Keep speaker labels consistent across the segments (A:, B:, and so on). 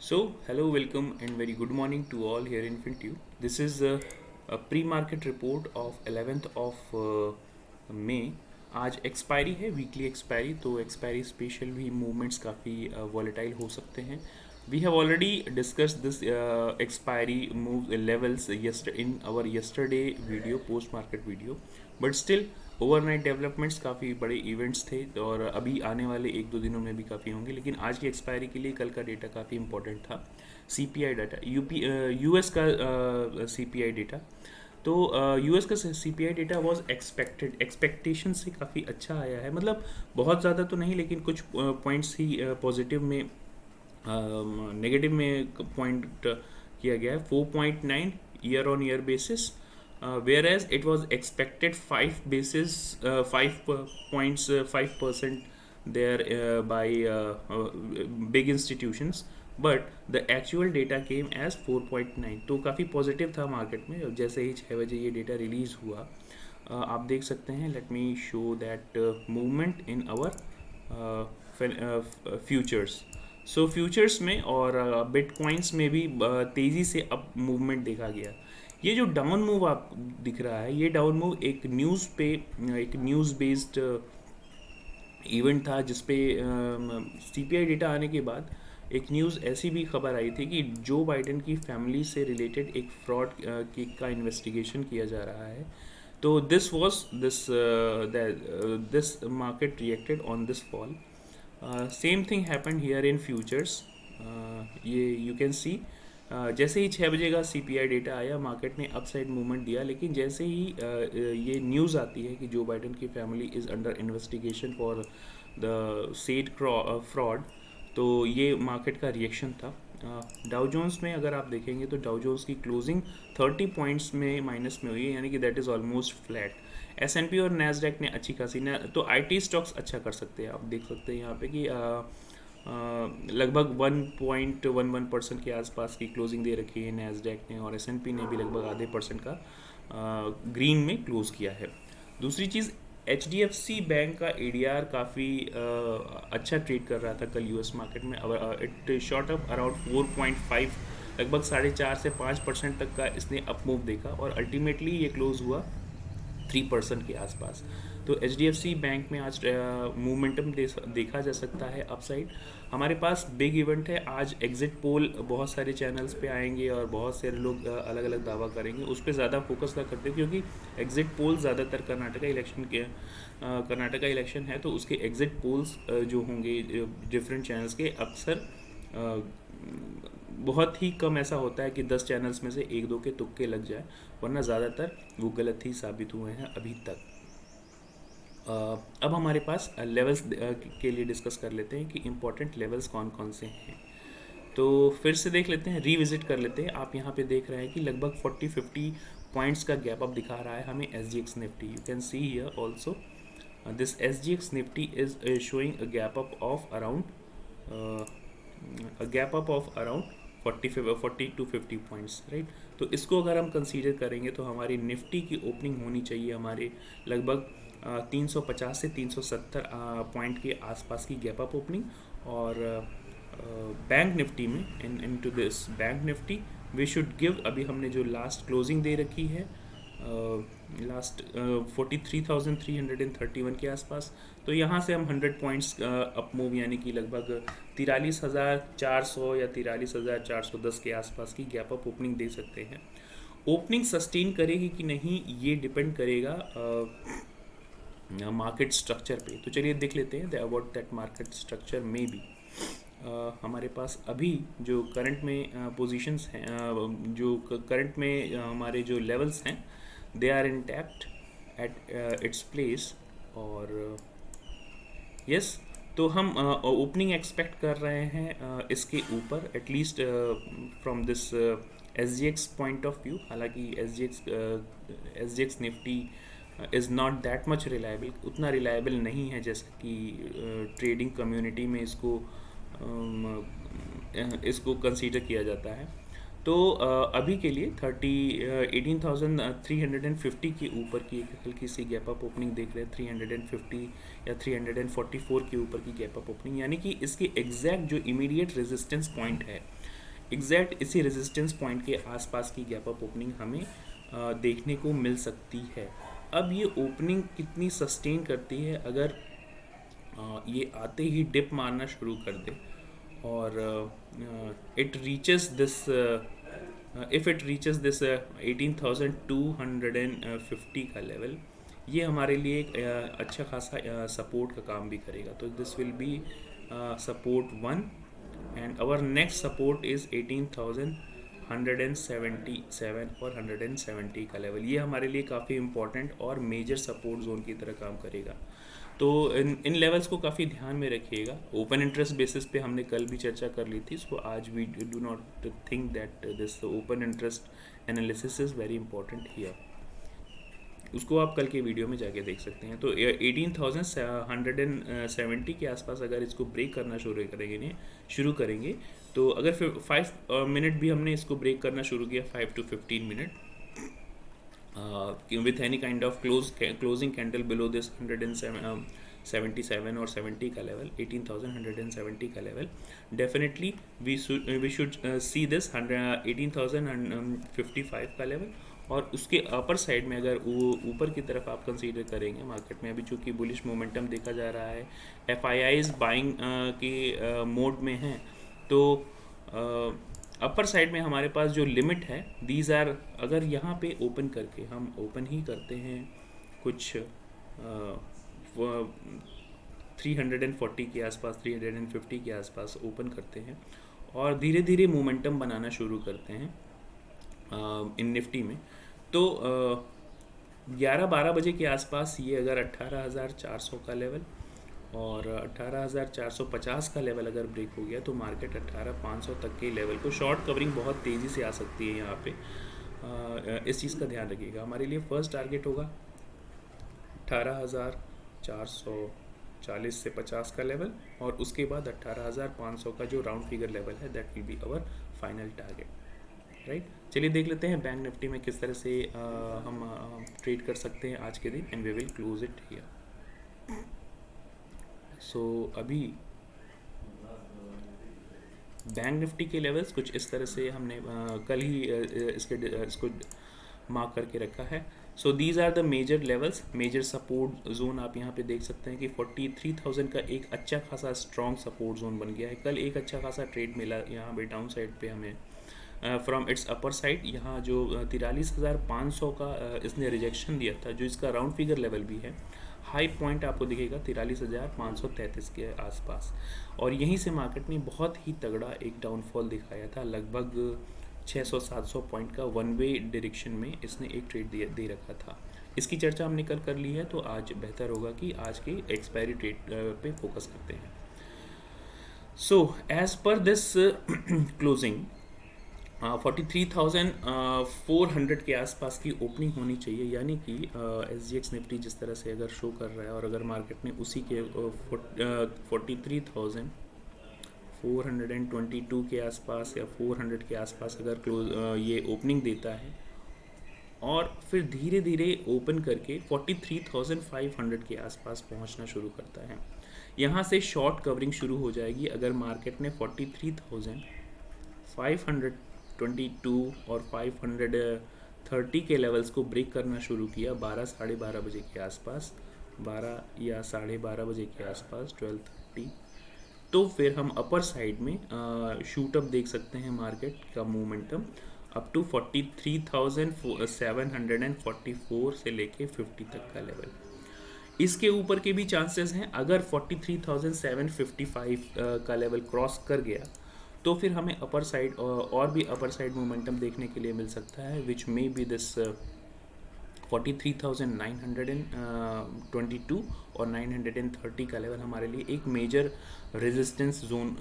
A: Hello, welcome, and very good morning to all here in Fintu. This is a pre-market report of 11th of May. आज expiry है, weekly expiry, तो expiry special भी movements काफ़ी volatile हो सकते हैं. We have already discussed this expiry move levels in our yesterday video, post market video, but still overnight developments काफ़ी बड़े इवेंट्स थे और अभी आने वाले एक दो दिनों में भी काफ़ी होंगे. लेकिन आज की एक्सपायरी के लिए कल का डेटा काफ़ी इंपॉर्टेंट था. सीपीआई डाटा, यूएस का सीपीआई डेटा. तो यूएस का सीपीआई डेटा वाज एक्सपेक्टेशन से काफ़ी अच्छा आया है. मतलब बहुत ज़्यादा तो नहीं, लेकिन कुछ पॉइंट्स ही पॉजिटिव में, नेगेटिव में पॉइंट किया गया है. 4.9 year on year basis, whereas it was expected 5% there by big institutions, but the actual data came as 4.9. तो काफ़ी पॉजिटिव था मार्केट में. जैसे ही 6 बजे ये डेटा रिलीज़ हुआ, आप देख सकते हैं. Let me show that movement in our futures. So futures में और बिटकॉइंस में भी तेज़ी से अप मूवमेंट देखा गया. ये जो डाउन मूव आप दिख रहा है, ये डाउन मूव एक न्यूज़ बेस्ड इवेंट था, जिसपे सीपीआई डेटा आने के बाद एक न्यूज़ ऐसी भी खबर आई थी कि जो बाइडेन की फैमिली से रिलेटेड एक फ्रॉड का इन्वेस्टिगेशन किया जा रहा है. तो this market reacted on this fall. Same thing happened here in futures. ये यू कैन सी, जैसे ही 6 बजे का सीपीआई डेटा आया, मार्केट ने अपसाइड मूवमेंट दिया. लेकिन जैसे ही ये न्यूज़ आती है कि जो बाइडेन की family is under investigation for the said fraud, तो ये मार्केट का रिएक्शन था. डाउ जोन्स में अगर आप देखेंगे तो डाउ जोन्स की क्लोजिंग 30 पॉइंट्स में माइनस में हुई है, यानी कि that is almost flat. S&P और नैस्डैक ने अच्छी खासी तो आईटी स्टॉक्स अच्छा कर सकते हैं. आप देख सकते हैं यहाँ पे कि लगभग 1.11% के आसपास की क्लोजिंग दे रखी है नैस्डैक ने, और एसएनपी ने भी लगभग आधे परसेंट का ग्रीन में क्लोज किया है. दूसरी चीज़, एचडीएफसी बैंक का एडीआर काफ़ी अच्छा ट्रेड कर रहा था कल यूएस मार्केट में. इट शॉट अप अराउंड 4.5, लगभग 4.5 से 5% तक का इसने अप मूव देखा, और अल्टीमेटली ये क्लोज हुआ 3% के आसपास. तो एचडीएफसी बैंक में आज मोमेंटम देखा जा सकता है अपसाइड. हमारे पास बिग इवेंट है आज. एग्जिट पोल बहुत सारे चैनल्स पे आएंगे और बहुत सारे लोग अलग अलग दावा करेंगे. उस पर ज़्यादा फोकस ना करते, क्योंकि एग्जिट पोल ज़्यादातर कर्नाटका इलेक्शन है, तो उसके एग्जिट पोल्स जो होंगे डिफरेंट चैनल्स के, अक्सर बहुत ही कम ऐसा होता है कि 10 चैनल्स में से एक दो के तुक्के लग जाए, वरना ज़्यादातर वो गलत ही साबित हुए हैं अभी तक. अब हमारे पास लेवल्स के लिए डिस्कस कर लेते हैं कि इम्पोर्टेंट लेवल्स कौन कौन से हैं. तो फिर से देख लेते हैं, रीविजिट कर लेते हैं. आप यहाँ पे देख रहे हैं कि लगभग 40-50 पॉइंट्स का गैप अप दिखा रहा है हमें SGX Nifty. You can see here also this SGX Nifty is showing a gap up of around 40 to 50 points, right. तो इसको अगर हम कंसीडर करेंगे तो हमारी निफ्टी की ओपनिंग होनी चाहिए हमारे लगभग 350 से 370 पॉइंट के आसपास की गैप अप ओपनिंग. और बैंक निफ्टी में into this bank Nifty we should give, अभी हमने जो लास्ट क्लोजिंग दे रखी है लास्ट 43,331 के आसपास, तो यहाँ से हम 100 पॉइंट्स अप मूव, यानी कि लगभग 43,400 या 43,410 के आसपास की गैप अप ओपनिंग दे सकते हैं. ओपनिंग सस्टेन करेगी कि नहीं, ये डिपेंड करेगा मार्केट स्ट्रक्चर पे. तो चलिए देख लेते हैं अबाउट दैट मार्केट स्ट्रक्चर में भी. हमारे पास अभी जो करंट में पोजीशंस हैं, जो करंट में हमारे जो लेवल्स हैं, they are intact at its place. और यस, तो हम ओपनिंग एक्सपेक्ट कर रहे हैं इसके ऊपर, at least from this SGX point of view. हालांकि SGX Nifty is not that much reliable, उतना रिलायबल नहीं है जैसा कि ट्रेडिंग कम्युनिटी में इसको कंसीडर किया जाता है. तो अभी के लिए 18,350 के ऊपर की एक हल्की सी गैप अप ओपनिंग देख रहे हैं. 350 या 344 के ऊपर की गैप अप ओपनिंग, यानी कि इसके एग्जैक्ट जो इमीडिएट रेजिस्टेंस पॉइंट है एग्जैक्ट इसी रेजिस्टेंस पॉइंट के आसपास की गैप अप ओपनिंग हमें देखने को मिल सकती है। अब ये ओपनिंग कितनी सस्टेन करती है, अगर ये आते ही डिप मारना शुरू कर दे और it reaches this, if it reaches this 18,250 का लेवल, ये हमारे लिए एक अच्छा खासा सपोर्ट का काम भी करेगा। तो this will be support 1 and our next support is 18,177 और 170 का लेवल। ये हमारे लिए काफ़ी इंपॉर्टेंट और मेजर सपोर्ट जोन की तरह काम करेगा। तो इन लेवल्स को काफ़ी ध्यान में रखिएगा। ओपन इंटरेस्ट बेसिस पे हमने कल भी चर्चा कर ली थी, सो आज we do not think that this open interest analysis is very important here. उसको आप कल के वीडियो में जाके देख सकते हैं। तो 18,170 के आसपास अगर इसको ब्रेक करना शुरू करेंगे तो अगर 5 मिनट भी हमने इसको ब्रेक करना शुरू किया, 5 to 15 minute with any kind of closing candle below this 177 और 70 का लेवल, 18,170 का level, definitely we should see this 18,055 का लेवल। और उसके अपर साइड में अगर ऊपर की तरफ आप कंसीडर करेंगे, मार्केट में अभी चूँकि बुलिश मोमेंटम देखा जा रहा है, FIIs बाइंग के मोड में हैं, तो अपर साइड में हमारे पास जो लिमिट है, दीज आर, अगर यहाँ पे ओपन करके हम ओपन ही करते हैं कुछ 340 के आसपास, 350 के आसपास ओपन करते हैं और धीरे धीरे मोमेंटम बनाना शुरू करते हैं इन निफ्टी में, तो 11-12 बजे के आसपास ये अगर 18,400 का लेवल और 18,450 का लेवल अगर ब्रेक हो गया तो मार्केट 18,500 तक के लेवल को शॉर्ट कवरिंग बहुत तेज़ी से आ सकती है यहाँ पे। इस चीज़ का ध्यान रखिएगा। हमारे लिए फर्स्ट टारगेट होगा 18,440 से 50 का लेवल और उसके बाद 18,500 का जो राउंड फिगर लेवल है, that will be our final target, right. चलिए देख लेते हैं बैंक निफ्टी में किस तरह से हम ट्रेड कर सकते हैं आज के दिन, and we will close it here. So अभी बैंक निफ्टी के लेवल्स कुछ इस तरह से हमने कल ही इसको मार्क करके रखा है। So these are the major levels, major support zone आप यहाँ पे देख सकते हैं कि 43,000 का एक अच्छा खासा स्ट्रॉन्ग सपोर्ट जोन बन गया है। कल एक अच्छा खासा ट्रेड मिला यहाँ पे डाउन साइड पे हमें फ्रॉम इट्स अपर साइड। यहाँ जो 43,500 का इसने रिजेक्शन दिया था, जो इसका राउंड फिगर लेवल भी है, हाई पॉइंट आपको दिखेगा 43,533 के आसपास, और यहीं से मार्केट ने बहुत ही तगड़ा एक डाउनफॉल दिखाया था। लगभग 600-700 पॉइंट का वन वे डायरेक्शन में इसने एक ट्रेड दे रखा था। इसकी चर्चा हमने कल कर ली है, तो आज बेहतर होगा कि आज के एक्सपायरी ट्रेड पे फोकस करते हैं। So as per this closing 43,400 के आसपास की ओपनिंग होनी चाहिए, यानी कि SGX निफ्टी जिस तरह से अगर शो कर रहा है और अगर मार्केट ने उसी के 43,422 के आसपास या 400 के आसपास अगर ये ओपनिंग देता है और फिर धीरे धीरे ओपन करके 43,500 के आसपास पहुंचना शुरू करता है, यहाँ से शॉर्ट कवरिंग शुरू हो जाएगी। अगर मार्केट ने 43,522 और 530 के लेवल्स को ब्रेक करना शुरू किया 12-12:30 बजे के आसपास, 12 या 12:30 बजे के आसपास, 12:30, तो फिर हम अपर साइड में शूट अप देख सकते हैं मार्केट का मोमेंटम अप टू 43,744 से लेके 50 तक का लेवल। इसके ऊपर के भी चांसेस हैं। अगर 43,755 का लेवल क्रॉस कर गया तो फिर हमें अपर साइड और भी अपर साइड मोमेंटम देखने के लिए मिल सकता है, विच मे बी दिस 43,922 और 930 का लेवल हमारे लिए एक मेजर रेजिस्टेंस जोन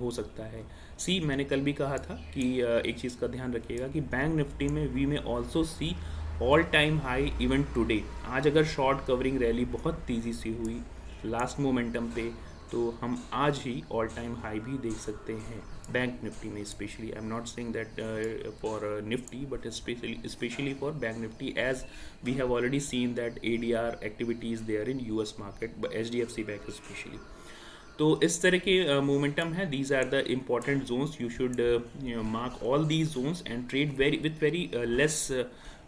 A: हो सकता है। मैंने कल भी कहा था कि एक चीज़ का ध्यान रखिएगा कि बैंक निफ्टी में वी में also see all time high even today. आज अगर शॉर्ट कवरिंग रैली बहुत तेज़ी से हुई लास्ट मोमेंटम पे, तो हम आज ही ऑल टाइम हाई भी देख सकते हैं बैंक निफ्टी में specially. I am not saying that for Nifty but specially for bank Nifty, as we have already seen that ADR activities there in US market, HDFC bank specially. तो इस तरह के मोमेंटम है, these are the important zones, you should mark all these zones and trade very with very less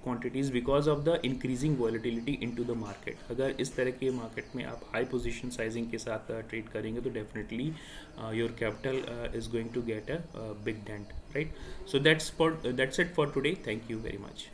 A: quantities because of the increasing volatility into the market. अगर इस तरह के market में आप हाई पोजीशन साइजिंग के साथ trade करेंगे तो definitely your capital is going to get a big dent, right? So that's it for today. Thank you very much.